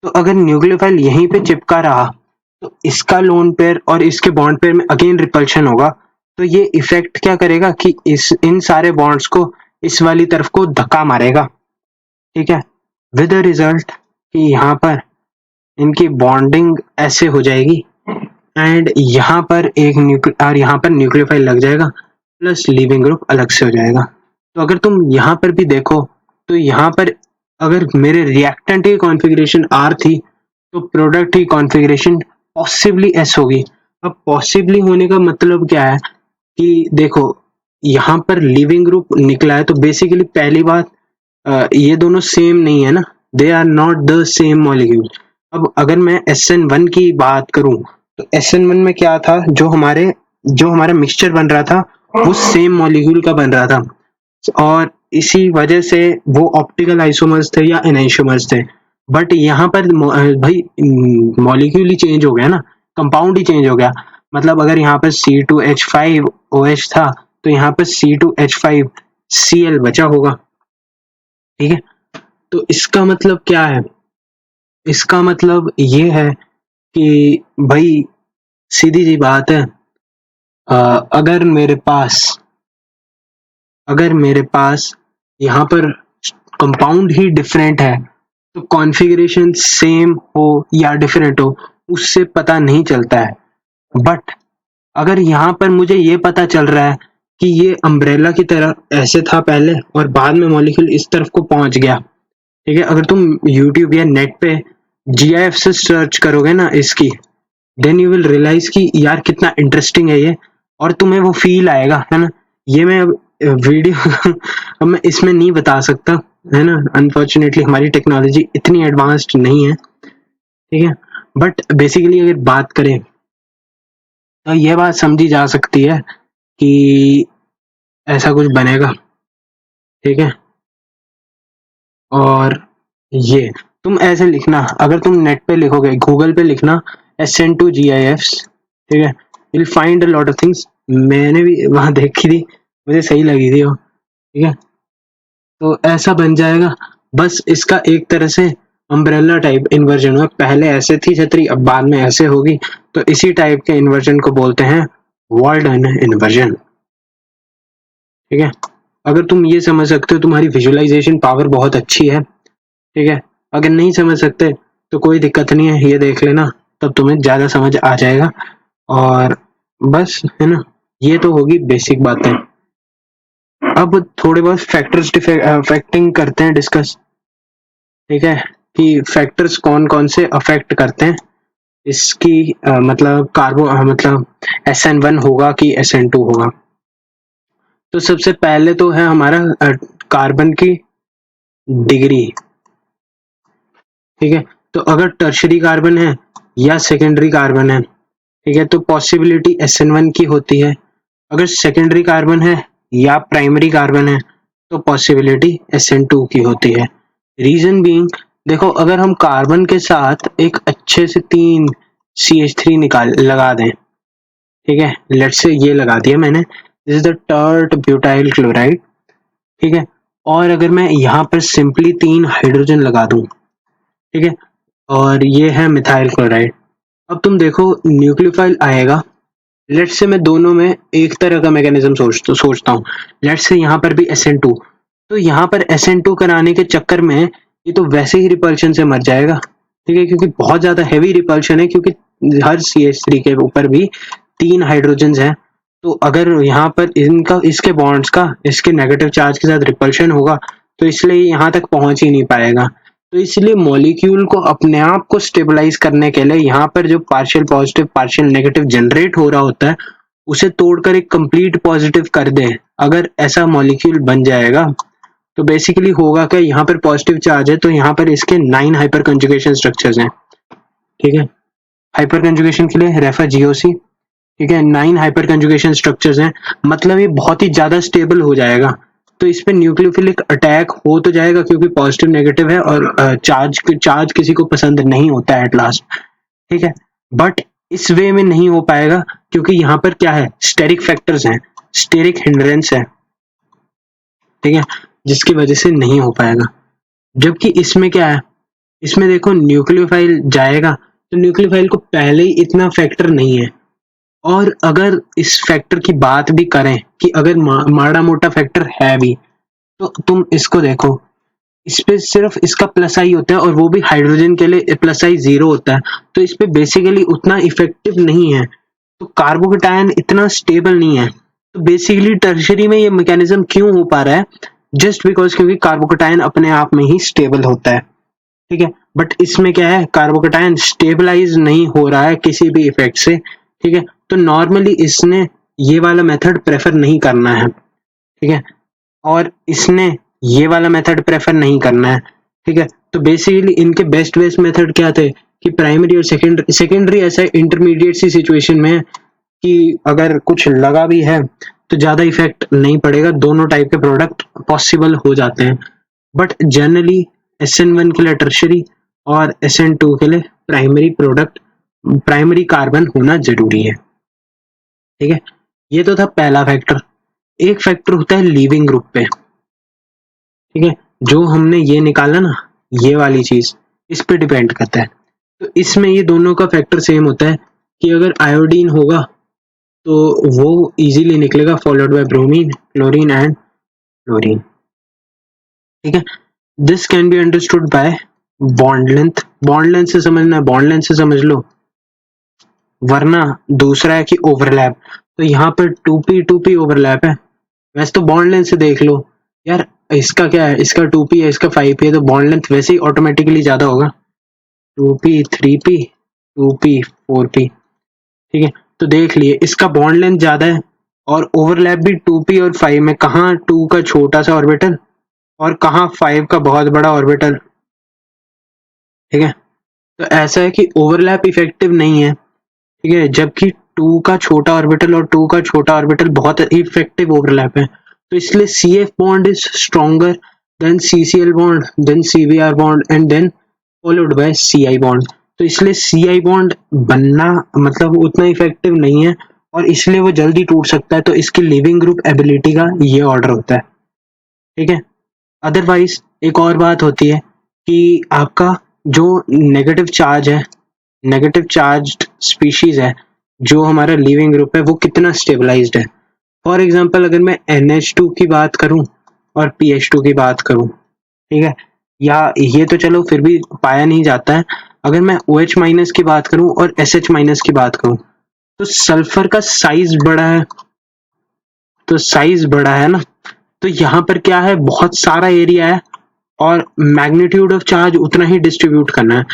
तो अगर न्यूक्लियोफाइल यहीं पे चिपका रहा तो इसका लोन पेयर और इसके बॉन्ड पेयर में अगेन रिपल्शन होगा। तो ये इफेक्ट क्या करेगा कि इन सारे बॉन्ड्स को इस वाली तरफ को धक्का मारेगा, ठीक है। विद द रिजल्ट कि यहाँ पर इनकी बॉन्डिंग ऐसे हो जाएगी एंड यहाँ पर और यहाँ पर न्यूक्लियोफाइल लग जाएगा प्लस लीविंग ग्रुप अलग से हो जाएगा। तो अगर तुम यहाँ पर भी देखो तो यहाँ पर अगर मेरे रिएक्टेंट की कॉन्फ़िगरेशन R थी तो प्रोडक्ट की कॉन्फ़िगरेशन पॉसिबली S होगी। अब पॉसिबली होने का मतलब क्या है कि देखो यहाँ पर लीविंग ग्रुप निकला है, तो बेसिकली पहली बात ये दोनों सेम नहीं है ना, they are not the same molecule. अब अगर मैं SN1 की बात करूं तो SN1 में क्या था, जो हमारा मिक्सचर बन रहा था वो सेम मॉलिक्यूल का बन रहा था और इसी वजह से वो ऑप्टिकल आइसोमर्स थे या एनेंशियोमर्स थे। बट यहाँ पर भाई मॉलिक्यूल ही चेंज हो गया ना, कंपाउंड ही चेंज हो गया। मतलब अगर यहाँ पर C2H5OH था तो यहाँ पर C2H5Cl बचा होगा, ठीक है। तो इसका मतलब क्या है, इसका मतलब ये है कि भाई सीधी सी बात है, अगर मेरे पास यहाँ पर कंपाउंड ही डिफरेंट है तो कॉन्फ़िगरेशन सेम हो या डिफरेंट हो उससे पता नहीं चलता है। बट अगर यहाँ पर मुझे ये पता चल रहा है कि ये अम्ब्रेला की तरह ऐसे था पहले और बाद में मॉलिक्यूल इस तरफ को पहुंच गया, ठीक है। अगर तुम यूट्यूब या नेट पे GIF से सर्च करोगे ना इसकी, देन यू विल रियलाइज कि यार कितना इंटरेस्टिंग है ये, और तुम्हें वो फील आएगा, है ना। ये मैं वीडियो अब मैं इसमें नहीं बता सकता, है ना। अनफॉर्चुनेटली हमारी टेक्नोलॉजी इतनी एडवांस्ड नहीं है, ठीक है। बट बेसिकली अगर बात करें तो ये बात समझी जा सकती है कि ऐसा कुछ बनेगा, ठीक है। और ये तुम ऐसे लिखना, अगर तुम नेट पे लिखोगे, गूगल पे लिखना SN2 GIFs, ठीक है, you'll find a lot of things। मैंने भी वहां देखी थी, मुझे सही लगी थी वो, ठीक है। तो ऐसा बन जाएगा। बस इसका एक तरह से अम्ब्रेला टाइप इन्वर्जन हुआ, पहले ऐसे थी छतरी, अब बाद में ऐसे होगी, तो इसी टाइप के इन्वर्जन को बोलते हैं वॉल्डन इन्वर्जन, ठीक है। अगर तुम ये समझ सकते हो, तुम्हारी विजुअलाइजेशन पावर बहुत अच्छी है, ठीक है। अगर नहीं समझ सकते तो कोई दिक्कत नहीं है, ये देख लेना, तब तुम्हें ज्यादा समझ आ जाएगा। और बस, है ना, ये तो होगी बेसिक बातें। अब थोड़े बहुत फैक्टर्स अफेक्टिंग करते हैं डिस्कस, ठीक है, कि फैक्टर्स कौन कौन से अफेक्ट करते हैं इसकी, मतलब मतलब SN1 होगा कि SN2 होगा। तो सबसे पहले तो है हमारा कार्बन की डिग्री, ठीक है। तो अगर टर्शरी कार्बन है या सेकेंडरी कार्बन है, ठीक है, तो पॉसिबिलिटी SN1 की होती है। अगर सेकेंडरी कार्बन है या प्राइमरी कार्बन है तो पॉसिबिलिटी SN2 की होती है। रीजन बीइंग, देखो, अगर हम कार्बन के साथ एक अच्छे से 3 CH3 लगा दें, ठीक है, लेट्स से ये लगा दिया मैंने, this is the tert butyl chloride, ठीक है। और अगर मैं यहाँ पर सिंपली 3 हाइड्रोजन लगा दूं, ठीक है, और ये है मिथाइल क्लोराइड। अब तुम देखो न्यूक्लियोफाइल आएगा, लेट्स से मैं दोनों में एक तरह का मैकेनिज्म सोचता हूँ। लेट्स से यहाँ पर भी SN2, तो यहाँ पर SN2 कराने के चक्कर में ये तो वैसे ही रिपल्शन से मर जाएगा, ठीक है, क्योंकि बहुत ज्यादा हैवी रिपल्शन है, क्योंकि हर CH3 के ऊपर भी 3 हाइड्रोजन हैं। तो अगर यहाँ पर इनका, इसके बॉन्ड्स का इसके नेगेटिव चार्ज के साथ रिपल्शन होगा, तो इसलिए यहाँ तक पहुंच ही नहीं पाएगा। तो इसलिए मॉलिक्यूल को अपने आप को स्टेबलाइज करने के लिए यहाँ पर जो partial positive partial negative generate हो रहा होता है उसे तोड़कर एक कंप्लीट पॉजिटिव कर दे, अगर ऐसा मॉलिक्यूल बन जाएगा तो बेसिकली होगा क्या, यहाँ पर पॉजिटिव चार्ज है तो यहाँ पर इसके 9 हाइपर कंजुगेशन स्ट्रक्चर्स हैं, ठीक है। हाइपर कंजुगेशन के लिए रेफर GOC, ठीक है। 9 हाइपर कंजुगेशन स्ट्रक्चर्स हैं, मतलब ये बहुत ही ज्यादा स्टेबल हो जाएगा। तो इस पे न्यूक्लियोफिलिक अटैक हो तो जाएगा, क्योंकि पॉजिटिव नेगेटिव है और चार्ज किसी को पसंद नहीं होता है एट लास्ट, ठीक है। बट इस वे में नहीं हो पाएगा, क्योंकि यहाँ पर क्या है, स्टेरिक फैक्टर्स हैं, स्टेरिक हिंड्रेंस है, ठीक है, जिसकी वजह से नहीं हो पाएगा। जबकि इसमें क्या है, इसमें देखो न्यूक्लियोफाइल जाएगा तो न्यूक्लियोफाइल को पहले ही इतना फैक्टर नहीं है, और अगर इस फैक्टर की बात भी करें कि अगर माड़ा मोटा फैक्टर है भी, तो तुम इसको देखो, इस पे सिर्फ इसका प्लस आई होता है, और वो भी हाइड्रोजन के लिए प्लस आई 0 होता है, तो इस पे बेसिकली उतना इफेक्टिव नहीं है। तो कार्बोकेटायन इतना स्टेबल नहीं है। तो बेसिकली टर्शरी में ये मैकेनिज्म क्यों हो पा रहा है, जस्ट बिकॉज क्योंकि कार्बोकेटायन अपने आप में ही स्टेबल होता है, ठीक है। बट इसमें क्या है, कार्बोकेटायन स्टेबलाइज नहीं हो रहा है किसी भी इफेक्ट से, ठीक है। तो नॉर्मली इसने ये वाला मेथड प्रेफर नहीं करना है, ठीक है, और इसने ये वाला मेथड प्रेफर नहीं करना है, ठीक है। तो बेसिकली इनके बेस्ट बेस्ट मेथड क्या थे कि प्राइमरी और सेकेंडरी ऐसा इंटरमीडिएट सी सिचुएशन में कि अगर कुछ लगा भी है तो ज्यादा इफेक्ट नहीं पड़ेगा, दोनों टाइप के प्रोडक्ट पॉसिबल हो जाते हैं। बट जनरली SN1 के लिए टर्शरी और SN2 के लिए प्राइमरी प्रोडक्ट, प्राइमरी कार्बन होना जरूरी है, ठीक है। ये तो था पहला फैक्टर। एक फैक्टर होता है लीविंग ग्रुप पे, ठीक है, जो हमने ये निकाला ना, ये वाली चीज इस पे डिपेंड करता है। तो इसमें ये दोनों का फैक्टर सेम होता है, कि अगर आयोडीन होगा तो वो इजीली निकलेगा, followed by bromine, chlorine and fluorine. ठीक है, this can be understood by bond length. Bond length से समझना है, बॉन्ड लेंथ से समझ लो, वरना दूसरा है कि ओवरलैप। तो यहाँ पर 2p ओवरलैप है। वैसे तो बॉन्ड लेंथ से देख लो यार, इसका क्या है, इसका 2p है, इसका 5p है, तो बॉन्ड लेंथ वैसे ही ऑटोमेटिकली ज्यादा होगा, 2p 3p 2p 4p। ठीक है, तो देख लिए इसका बॉन्ड लेंथ ज्यादा है और ओवरलैप भी 2p और 5 में, कहाँ 2 का छोटा सा ऑर्बिटल और कहाँ 5 का बहुत बड़ा ऑर्बिटल। ठीक है, तो ऐसा है कि ओवरलैप इफेक्टिव नहीं है। ठीक है, जबकि 2 का छोटा ऑर्बिटल और 2 का छोटा ऑर्बिटल बहुत इफेक्टिव ओवरलैप है। तो इसलिए CF bond is stronger than CCl bond, then CBr bond and then followed by CI bond. तो इसलिए CI बॉन्ड बनना मतलब उतना इफेक्टिव नहीं है और इसलिए वो जल्दी टूट सकता है। तो इसकी लिविंग ग्रुप एबिलिटी का ये ऑर्डर होता है। ठीक है, अदरवाइज एक और बात होती है कि आपका जो नेगेटिव चार्ज है, नेगेटिव चार्ज्ड स्पीशीज है, जो हमारा लिविंग ग्रुप है, वो कितना स्टेबलाइज्ड है। फॉर एग्जांपल अगर मैं NH2 की बात करूं और PH2 की बात करूं, ठीक है, या ये तो चलो फिर भी पाया नहीं जाता है, अगर मैं OH माइनस की बात करूं और SH माइनस की बात करूं, तो सल्फर का साइज बड़ा है, तो साइज बड़ा है ना, तो यहाँ पर क्या है, बहुत सारा एरिया है और मैग्नीट्यूड ऑफ चार्ज उतना ही डिस्ट्रीब्यूट करना है।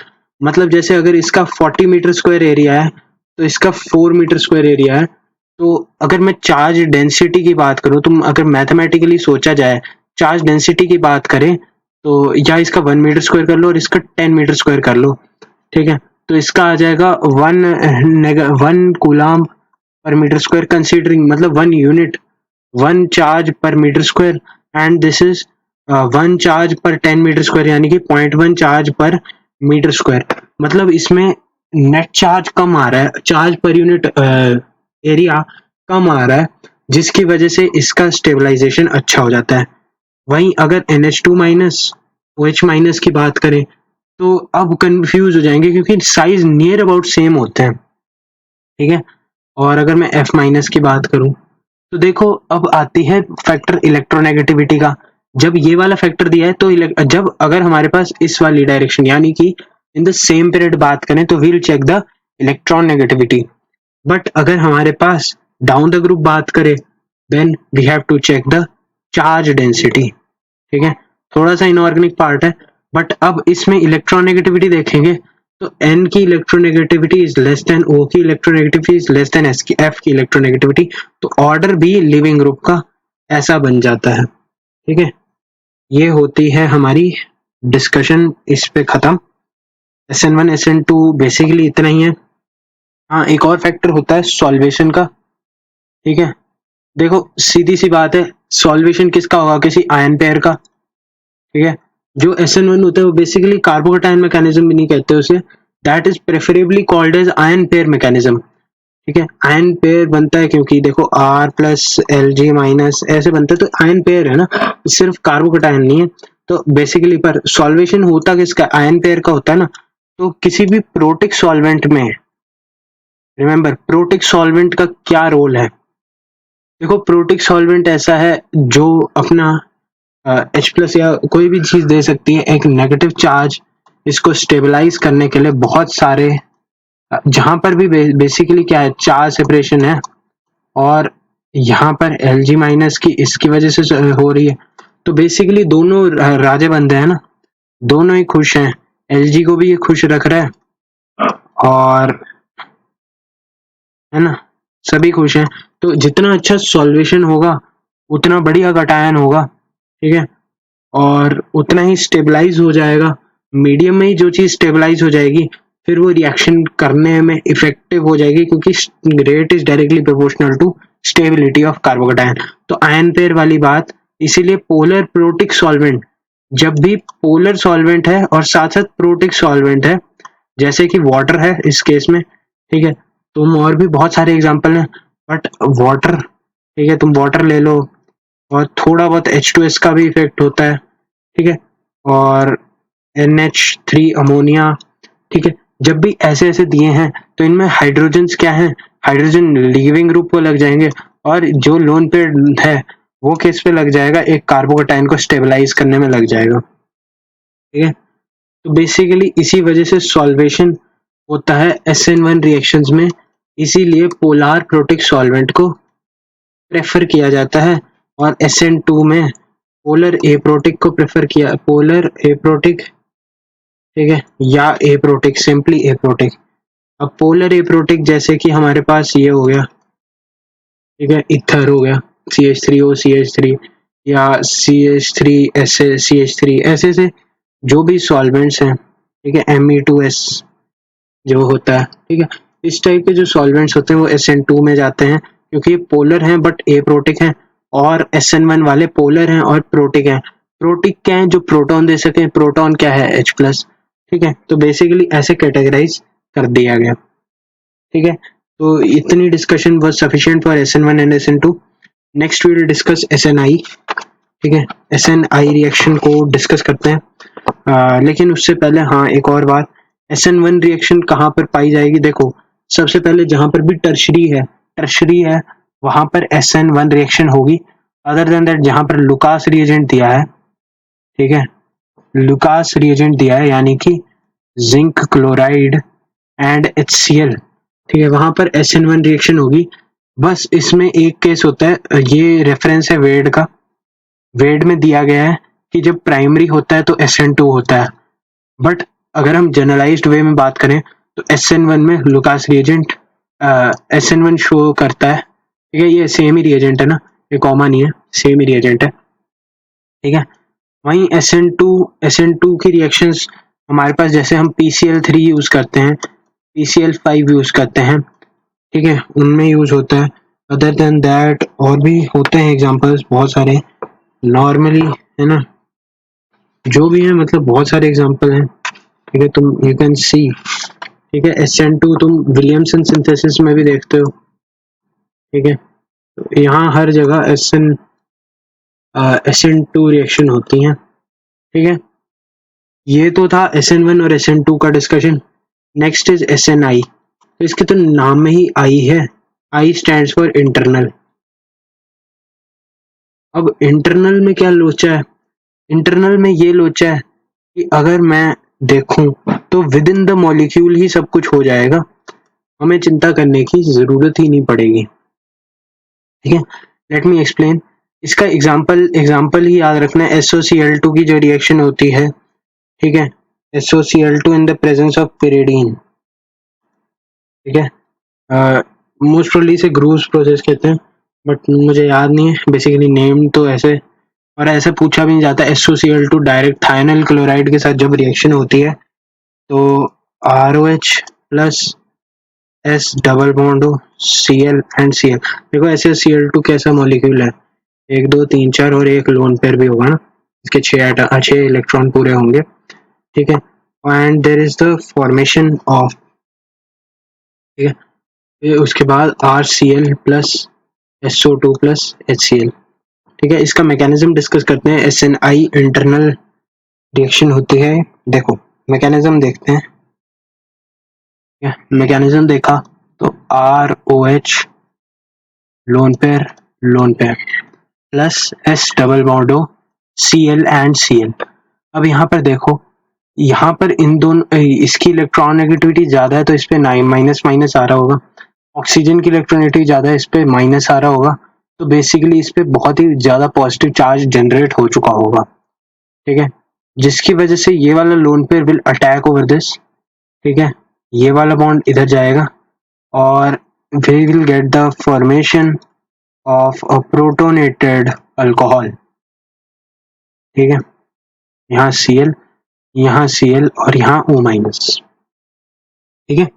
मतलब जैसे अगर इसका 40 मीटर स्क्वायर एरिया है तो इसका 4 मीटर स्क्वायर एरिया है। तो अगर मैं चार्ज डेंसिटी की बात करूं, तो अगर मैथमेटिकली सोचा जाए, चार्ज डेंसिटी की बात करें, तो या इसका 1 मीटर स्क्वायर कर लो और इसका 10 मीटर स्क्वायर कर लो। ठीक है, तो इसका आ जाएगा 1 coulomb per metre square, considering मतलब 1 unit, 1 charge per metre square, and this is 1 charge per 10 metre square, यानी कि 0.1 चार्ज पर मीटर स्क्वायर। मतलब इसमें नेट चार्ज कम आ रहा है, चार्ज पर यूनिट एरिया कम आ रहा है, जिसकी वजह से इसका स्टेबलाइजेशन अच्छा हो जाता है। वहीं अगर NH2 माइनस OH माइनस की बात करें तो अब कंफ्यूज हो जाएंगे क्योंकि साइज नियर अबाउट सेम होते हैं। ठीक है, और अगर मैं F माइनस की बात करूं तो देखो अब आती है फैक्टर इलेक्ट्रोनेगेटिविटी का। जब ये वाला फैक्टर दिया है तो जब अगर हमारे पास इस वाली डायरेक्शन यानी कि इन द सेम पीरियड बात करें तो we'll check the electron negativity, but अगर हमारे पास डाउन द ग्रुप बात करें then we have to check the charge density. ठीक है, थोड़ा सा इनऑर्गेनिक पार्ट है, बट अब इसमें इलेक्ट्रॉन नेगेटिविटी देखेंगे तो N की electronegativity is less than O की electronegativity is less than F की इलेक्ट्रोनेगेटिविटी। तो ऑर्डर भी लिविंग ग्रुप का ऐसा बन जाता है। ठीक है, ये होती है हमारी डिस्कशन इस पे खत्म। SN1 SN2 बेसिकली इतना ही है। हाँ, एक और फैक्टर होता है सॉल्वेशन का। ठीक है, देखो सीधी सी बात है, सॉल्वेशन किसका होगा, किसी आयन पेयर का। ठीक है, जो SN1 होता है वो बेसिकली कार्बोकैटायन मैकेनिज्म भी नहीं कहते उसे, that is preferably called as ion pair mechanism. ठीक है, आयन पेयर बनता है क्योंकि देखो R प्लस Lg माइनस ऐसे बनता है, तो आयन पेयर है ना, सिर्फ कार्बोकैटायन नहीं है। तो बेसिकली पर सॉल्वेशन होता किसका, आयन पेयर का होता है ना। तो किसी भी प्रोटिक सॉल्वेंट में, रिमेंबर प्रोटिक सॉल्वेंट का क्या रोल है। देखो प्रोटिक सॉल्वेंट ऐसा है जो अपना H प्लस या कोई भी चीज दे सकती है एक नेगेटिव चार्ज, इसको स्टेबलाइज करने के लिए बहुत सारे, जहां पर भी बेसिकली क्या है, चार्ज सेपरेशन है और यहाँ पर Lg माइनस की इसकी वजह से हो रही है। तो बेसिकली दोनों राजे बंदे हैं ना, दोनों ही खुश हैं, Lg को भी ये खुश रख रहा है और है ना, सभी खुश हैं। तो जितना अच्छा सॉल्वेशन होगा उतना बढ़िया कटायन होगा। ठीक है, और उतना ही स्टेबलाइज हो जाएगा। मीडियम में ही जो चीज स्टेबलाइज हो जाएगी फिर वो रिएक्शन करने में इफेक्टिव हो जाएगी, क्योंकि rate is directly proportional to stability of carbocation. तो आयन पेयर वाली बात, इसीलिए पोलर प्रोटिक सॉल्वेंट, जब भी पोलर सॉल्वेंट है और साथ साथ प्रोटिक सॉल्वेंट है, जैसे कि वाटर है इस केस में। ठीक है, तुम और भी बहुत सारे एग्जांपल हैं, बट वाटर, ठीक है, तुम वाटर ले लो और थोड़ा बहुत H2S का भी इफेक्ट होता है। ठीक है, और NH3 अमोनिया। ठीक है, जब भी ऐसे ऐसे दिए हैं तो इनमें हाइड्रोजन्स क्या हैं, हाइड्रोजन लीविंग ग्रुप को लग जाएंगे और जो लोन पेयर है वो किस पे लग जाएगा, एक कार्बोकेटाइन को स्टेबलाइज करने में लग जाएगा। ठीक है, तो बेसिकली इसी वजह से सॉल्वेशन होता है SN1 रिएक्शंस में, इसीलिए पोलार प्रोटिक सॉल्वेंट को प्रेफर किया जाता है और SN2 में पोलर एप्रोटिक को प्रेफर किया, पोलर एप्रोटिक, ठीक है, या एप्रोटिक, सिंपली एप्रोटिक। अब पोलर एप्रोटिक जैसे कि हमारे पास ये हो गया, ठीक है, इथर हो गया CH3O CH3 या CH3 ऐसे से जो भी सॉल्वेंट्स हैं, ठीक है, Me2S जो होता है, ठीक है, इस टाइप के जो सॉल्वेंट्स होते हैं वो SN2 में जाते हैं क्योंकि ये पोलर हैं बट एप्रोटिक हैं, और SN1 वाले पोलर हैं और प्रोटिक हैं। प्रोटिक क्या है, जो प्रोटॉन दे सके, प्रोटॉन क्या है H+, ठीक है, तो बेसिकली ऐसे कैटेगराइज कर दिया गया। ठीक है, तो इतनी discussion was sufficient for SN1 and SN2। Next we will discuss SNI। ठीक है, SNI रिएक्शन को डिस्कस करते हैं, लेकिन उससे पहले हाँ एक और बात, SN1 रिएक्शन कहाँ पर पाई जाएगी। देखो सबसे पहले जहाँ पर भी टर्शरी है वहाँ पर SN1 रिएक्शन होगी। अदर देन दैट जहाँ पर लुकास रिएजेंट दिया है, ठीक है, लुकास रिएजेंट दिया है यानी कि जिंक क्लोराइड एंड HCl, ठीक है, वहां पर SN1 रिएक्शन होगी। बस इसमें एक केस होता है, ये रेफरेंस है वेड का, वेड में दिया गया है कि जब प्राइमरी होता है तो SN2 होता है, बट अगर हम जनरलाइज्ड वे में बात करें तो SN1 में लुकास रिएजेंट SN1 शो करता है। ठीक है, ये सेम ही रिएजेंट है ना, ये कॉमन नहीं है, सेम ही रिएजेंट है। ठीक है, वहीं SN2 की रिएक्शंस हमारे पास, जैसे हम PCl3 यूज करते हैं, PCl5 यूज करते हैं, ठीक है, उनमें यूज होता है। अदर देन दैट और भी होते हैं एग्जांपल्स बहुत सारे, नॉर्मली, है ना, जो भी है, मतलब बहुत सारे एग्जांपल हैं। ठीक है, तुम यू कैन सी, ठीक है, SN2 तुम विलियमसन सिंथेसिस में भी देखते हो। ठीक है, तो यहाँ हर जगह SN2 रिएक्शन होती हैं। ठीक है, ये तो था SN1 और SN2 का डिस्कशन। Next is SNI। तो इसके तो नाम में ही I है, I स्टैंड्स फॉर इंटरनल। अब इंटरनल में क्या लोचा है, इंटरनल में ये लोचा है कि अगर मैं देखूं तो विद इन द मॉलिक्यूल ही सब कुछ हो जाएगा, हमें चिंता करने की जरूरत ही नहीं पड़ेगी। ठीक है, लेट मी एक्सप्लेन। इसका एग्जाम्पल ही याद रखना है, SOCl2 की जो रिएक्शन होती है, ठीक है, SOCl2 in the presence of pyridine। ठीक है, मोस्ट प्रोबेबली से ग्रूव्स प्रोसेस कहते हैं, बट मुझे याद नहीं है, बेसिकली नेम तो ऐसे, और ऐसे पूछा भी नहीं जाता। SOCl2 डायरेक्ट थायनल क्लोराइड के साथ जब रिएक्शन होती है तो ROH plus S double bond हो Cl एंड Cl। देखो ऐसे Cl2 कैसा मॉलिक्यूल है, 1 2 3 4 और एक लोन पेयर भी होगा ना, इसके 6 इलेक्ट्रॉन पूरे होंगे। ठीक है, and there is the formation of, ठीक है, उसके बाद RCl plus SO2 plus HCl। ठीक है, इसका मैकेनिज्म डिस्कस करते हैं। SNI इंटरनल रिएक्शन होती है। देखो मैकेनिज्म देखते हैं, मैकेनिज्म देखा तो ROH lone pair plus S double bond हो Cl एंड Cl। अब यहाँ पर देखो, यहाँ पर इन दोनों, इसकी इलेक्ट्रॉन नेगेटिविटी ज्यादा है तो इस पे माइनस माइनस आ रहा होगा, ऑक्सीजन की इलेक्ट्रोनेगेटिविटी ज्यादा है, इस पे माइनस आ रहा होगा, तो बेसिकली इस पे बहुत ही ज्यादा पॉजिटिव चार्ज जनरेट हो चुका होगा। ठीक है, जिसकी वजह से ये वाला lone pair will attack over this. ठीक है, ये वाला बॉन्ड इधर जाएगा और we will get the formation of a protonated alcohol. ठीक है, यहाँ Cl और यहाँ O-। ठीक है,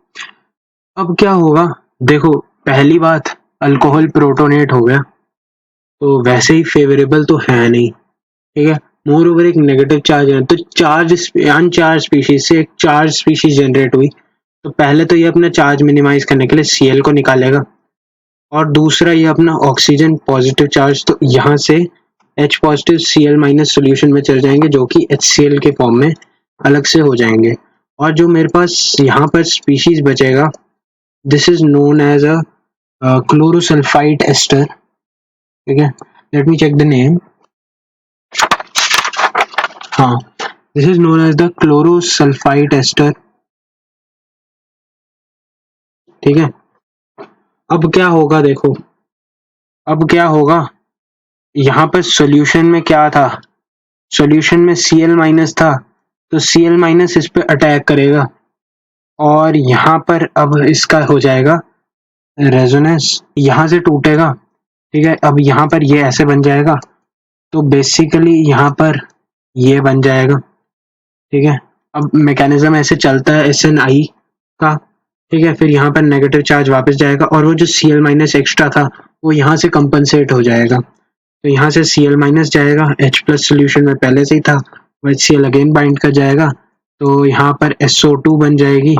अब क्या होगा, देखो पहली बात, अल्कोहल प्रोटोनेट हो गया तो वैसे ही फेवरेबल तो है नहीं। ठीक है, मोर ओवर एक नेगेटिव चार्ज है, तो चार्ज अनचार्ज स्पीशीज से एक चार्ज स्पीशीज जनरेट हुई, तो पहले तो ये अपना चार्ज मिनिमाइज करने के लिए Cl को निकालेगा, और दूसरा ये अपना ऑक्सीजन पॉजिटिव चार्ज, तो यहाँ से H positive Cl minus solution में चल जाएंगे जो कि HCl के फॉर्म में अलग से हो जाएंगे, और जो मेरे पास यहाँ पर स्पीशीज बचेगा, this is known as a chlorosulphide ester, ठीक है। Let me check the name. हाँ, this is known as the chlorosulphide ester, ठीक है। अब क्या होगा देखो, अब क्या होगा, यहाँ पर सॉल्यूशन में क्या था, सॉल्यूशन में Cl माइनस था, तो Cl माइनस इस पे अटैक करेगा और यहाँ पर अब इसका हो जाएगा रेजोनेंस, यहाँ से टूटेगा, ठीक है। अब यहाँ पर ये ऐसे बन जाएगा, तो बेसिकली यहाँ पर ये बन जाएगा, ठीक है। अब मैकेनिज्म ऐसे चलता है SnI का, ठीक है। फिर यहाँ पर नेगेटिव चार्ज वापस जाएगा और वो जो Cl माइनस एक्स्ट्रा था वो यहाँ से कंपनसेट हो जाएगा, तो यहाँ से Cl माइनस जाएगा, H प्लस सोल्यूशन में पहले से ही था, वो HCl अगेन बाइंड कर जाएगा, तो यहाँ पर SO2 बन जाएगी,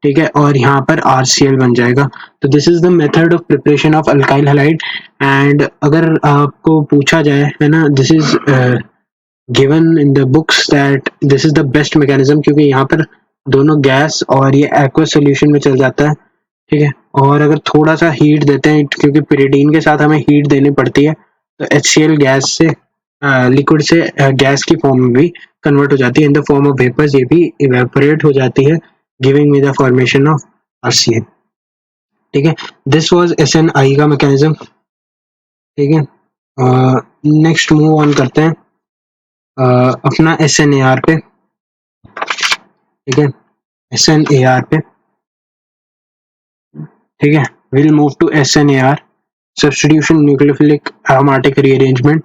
ठीक है, और यहाँ पर RCl बन जाएगा। तो this is the method of preparation of alkyl halide. And अगर आपको पूछा जाए, है ना, this is given in the books that this is the best mechanism, क्योंकि यहाँ पर दोनों गैस और ये एक्वस सोल्यूशन में चल जाता है, ठीक है। और अगर थोड़ा सा हीट देते हैं, क्योंकि पिरिडीन के साथ हमें हीट देनी पड़ती है, तो HCl गैस से लिक्विड से गैस की फॉर्म में भी कन्वर्ट हो जाती है, in the form of vapours, ये भी इवेपोरेट हो जाती है, giving me the formation of RCl, ठीक है। दिस वाज SnI का मैकेनिज्म, ठीक है। नेक्स्ट मूव ऑन करते हैं अपना SnAr पे, ठीक है, SnAr पे, ठीक है। Will move to SnAr, substitution nucleophilic aromatic rearrangement,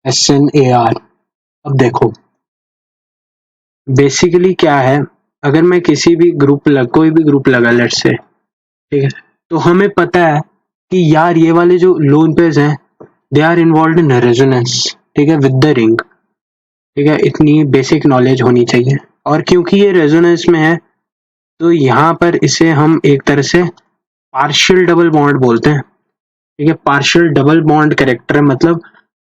SnAr। अब देखो बेसिकली क्या है, अगर मैं किसी भी ग्रुप कोई भी ग्रुप लगा लेट्स से, ठीक है, तो हमें पता है कि यार ये वाले जो लोन पेयर्स हैं they are involved in resonance, ठीक है, विद द रिंग, ठीक है। इतनी बेसिक नॉलेज होनी चाहिए। और क्योंकि ये रेजोनेंस में है, तो यहाँ पर इसे हम एक तरह से पार्शियल डबल बॉन्ड बोलते हैं, ठीक है। पार्शियल डबल बॉन्ड कैरेक्टर है, मतलब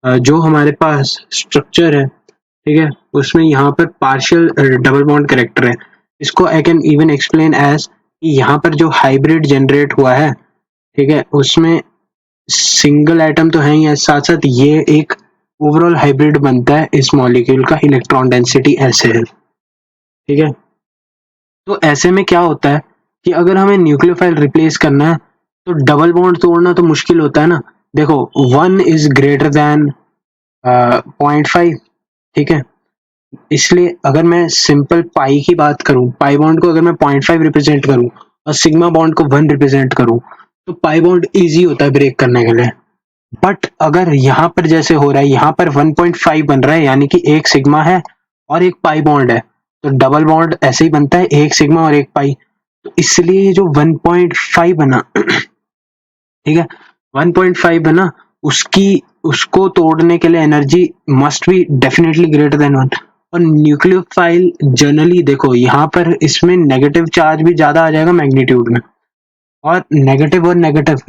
जो हमारे पास स्ट्रक्चर है, ठीक है, उसमें यहाँ पर पार्शियल डबल बॉन्ड कैरेक्टर है। इसको I can even explain as कि यहाँ पर जो हाइब्रिड जनरेट हुआ है, ठीक है, उसमें सिंगल एटम तो है ही, साथ साथ ये एक ओवरऑल हाइब्रिड बनता है इस मॉलिक्यूल का, इलेक्ट्रॉन डेंसिटी ऐसे है, ठीक है। तो ऐसे में क्या होता है कि अगर हमें न्यूक्लियोफाइल रिप्लेस करना है तो डबल बॉन्ड तोड़ना तो मुश्किल होता है ना। देखो 1 इज ग्रेटर देन 0.5, ठीक है। इसलिए अगर मैं सिंपल पाई की बात करूं, पाई बॉन्ड को अगर मैं 0.5 रिप्रेजेंट करूं और सिग्मा बॉन्ड को 1 रिप्रेजेंट करूं, तो पाई बॉन्ड इजी होता है ब्रेक करने के लिए। बट अगर यहाँ पर जैसे हो रहा है, यहाँ पर 1.5 बन रहा है, यानी कि एक सिग्मा है और एक पाई बॉन्ड है, तो डबल बॉन्ड ऐसे ही बनता है, एक सिग्मा और एक पाई। तो इसलिए जो 1.5 बना, ठीक है, 1.5 बना, उसको तोड़ने के लिए energy must be definitely greater than 1। और न्यूक्लियोफाइल जनरली देखो यहाँ पर इसमें नेगेटिव चार्ज भी ज्यादा आ जाएगा मैग्नीट्यूड में, और नेगेटिव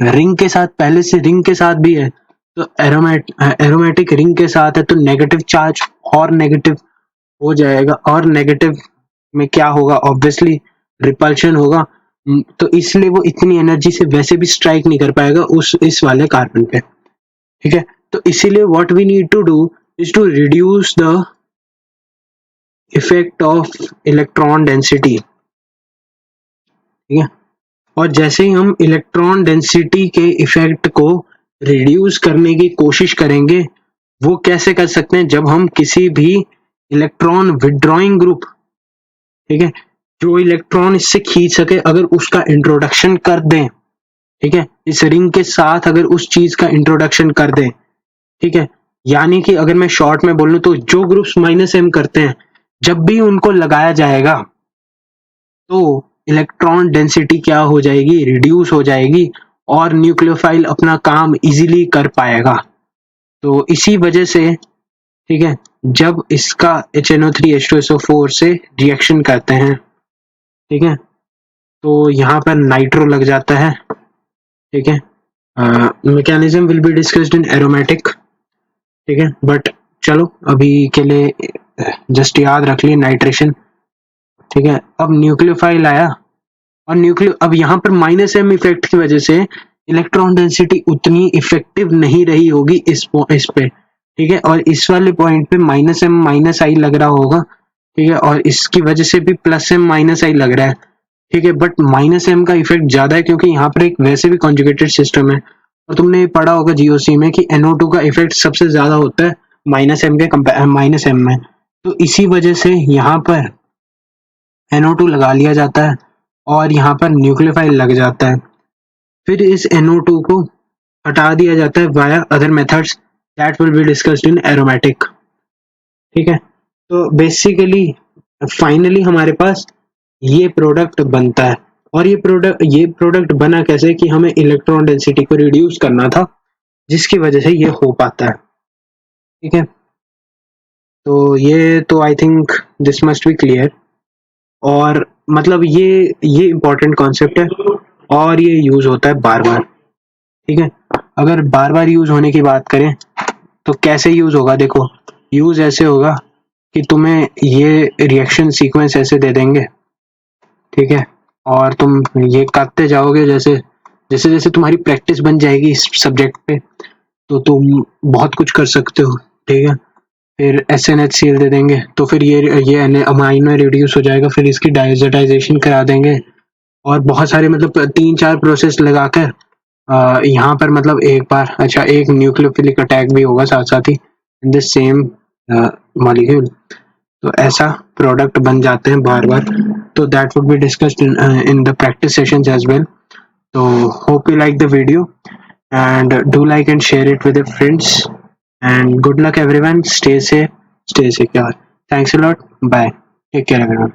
रिंग के साथ, पहले से रिंग के साथ भी है, तो एरोमेटिक रिंग के साथ है, तो नेगेटिव चार्ज और नेगेटिव हो जाएगा, और नेगेटिव में क्या होगा, ऑब्वियसली रिपल्शन होगा। तो इसलिए वो इतनी एनर्जी से वैसे भी स्ट्राइक नहीं कर पाएगा इस वाले कार्बन पे, ठीक है। तो इसीलिए what we need to do is to reduce the effect of electron density, ठीक है। और जैसे ही हम इलेक्ट्रॉन डेंसिटी के इफेक्ट को रिड्यूस करने की कोशिश करेंगे, वो कैसे कर सकते हैं, जब हम किसी भी इलेक्ट्रॉन विड्रॉइंग ग्रुप, ठीक है, जो इलेक्ट्रॉन इससे खींच सके, अगर उसका इंट्रोडक्शन कर दें, ठीक है, इस रिंग के साथ अगर उस चीज का इंट्रोडक्शन कर दें, ठीक है, यानी कि अगर मैं शॉर्ट में बोलूं तो जो ग्रुप्स -m करते हैं, जब भी उनको लगाया जाएगा तो इलेक्ट्रॉन डेंसिटी क्या हो जाएगी, रिड्यूस हो जाएगी, और न्यूक्लियोफाइल अपना काम इजीली कर पाएगा। तो इसी वजह से, ठीक है, जब इसका HNO3H2SO4 से रिएक्शन करते हैं, ठीक है, तो यहाँ पर नाइट्रो लग जाता है, ठीक है। Mechanism will be discussed in aromatic, ठीक है, बट चलो अभी के लिए जस्ट याद रख लिए नाइट्रेशन, ठीक है, अब न्यूक्लियोफाइल आया और अब यहाँ पर -m इफेक्ट की वजह से इलेक्ट्रॉन डेंसिटी उतनी इफेक्टिव नहीं रही होगी इस पे, ठीक है, और इस वाले पॉइंट पे -m -i लग रहा होगा, ठीक है, और इसकी वजह से भी +m -i लग रहा है, ठीक है, बट -m का इफेक्ट ज्यादा है क्योंकि यहाँ पर एक वैसे भी कॉन्जुगेटेड सिस्टम है, और तुमने पढ़ा होगा जीओसी में कि NO2 का इफेक्ट सबसे ज्यादा होता है -m में, तो इसी वजह से यहाँ पर NO2 लगा लिया जाता है और यहाँ पर न्यूक्लियोफाइल लग जाता है, फिर इस NO2 को हटा दिया जाता है via other methods that will be discussed in aromatic, ठीक है, तो बेसिकली फाइनली हमारे पास ये प्रोडक्ट बनता है, और ये प्रोडक्ट बना कैसे कि हमें इलेक्ट्रॉन डेंसिटी को रिड्यूस करना था, जिसकी वजह से ये हो पाता है, ठीक है, तो ये तो I think this must be clear, और मतलब ये इम्पोर्टेंट कॉन्सेप्ट है और ये यूज होता है बार बार, ठीक है, अगर बार बार यूज होने की बात करें तो कैसे यूज होगा, देखो यूज ऐसे होगा कि तुम्हें ये रिएक्शन सीक्वेंस ऐसे दे देंगे, ठीक है, और तुम ये करते जाओगे, जैसे जैसे जैसे तुम्हारी प्रैक्टिस बन जाएगी इस सब्जेक्ट पे तो तुम बहुत कुछ कर सकते हो, ठीक है, फिर SNHCl दे देंगे तो फिर ये अमाइन में रिड्यूस हो जाएगा, फिर इसकी डायजोटाइजेशन करा देंगे और बहुत सारे मतलब 3-4 प्रोसेस लगाकर यहाँ पर मतलब एक बार अच्छा एक न्यूक्लियोफिलिक अटैक भी होगा साथ साथ ही इन द सेम मॉलिक्यूल, तो ऐसा प्रोडक्ट बन जाते हैं बार बार, तो that would be discussed in the practice sessions as well, तो hope you like the video and do like and share it with your friends, and good luck everyone, stay safe, stay secure, thanks a lot, bye, take care everyone.